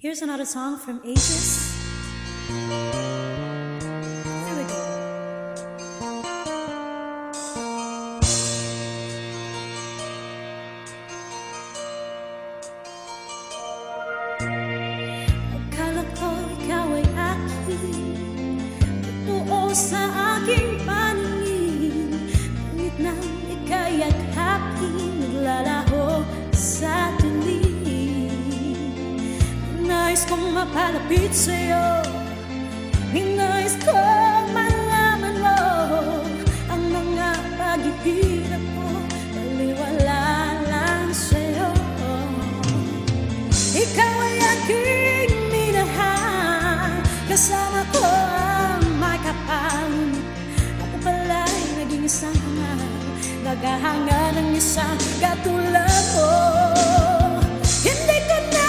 Here's another song from Aegis. Here we go. Akala ko ikaw ay akin, totoo sa aking paningin. Ngunit nang ika'y yaghapin, naglalaho sa dilim. Nais kong mapalapit sa'yo, nais kong malaman mo ang mga paghihirap ko, baliwala lang sa'yo. Ikaw ay aking minahal, kasama ko ang may kapal. Ako pala'y naging isang hangal, naghahanga ng isang katulad mo. Hindi ko na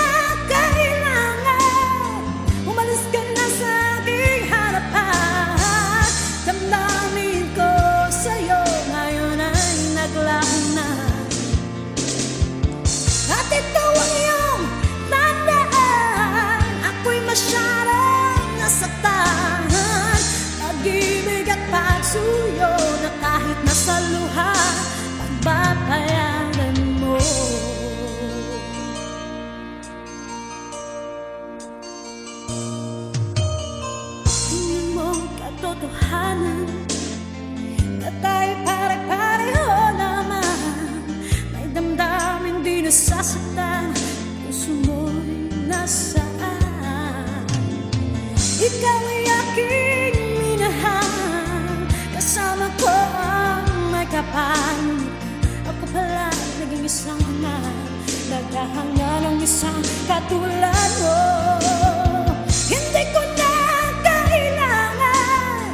kailangan umalis ka na sa aking harapan. Damdamin ko sa'yo ngayon ay naglaho na. At ito ang iyong tandaan, ako'y masyadong nasaktan. Pag-ibig at pagsuyo na kahit nasa luha, pagbabayaran mo. Tingin mong katotohanan na tayo pare-pareho naman. May damdamin di nasasaktan, puso mo'y nasaan. Ikaw ay aking minahal, kasama ko ang may kapal. Ako pala naging isang hangal, naghahanga ng isang katulad mo. Hindi ko na kailangan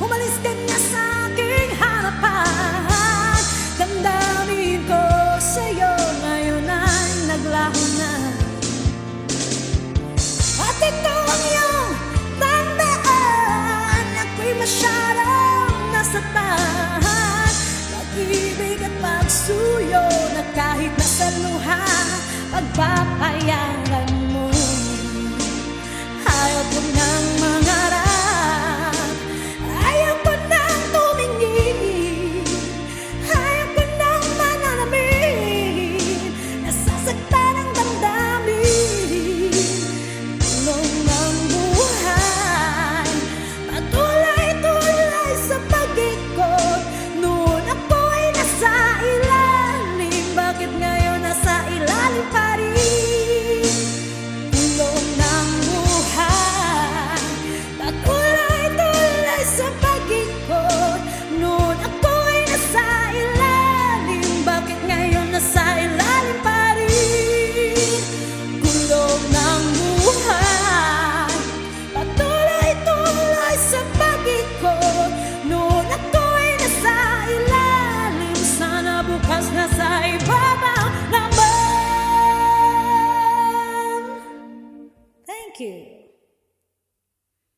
umalis ka na sa aking harapan. Damdamin ko sa'yo ngayon ay naglaho na. At ito ang iyong tandaan, ako'y masyadong nasaktan. Pag-ibig at pagsuyo na kahit nasa luha, pagpapayaran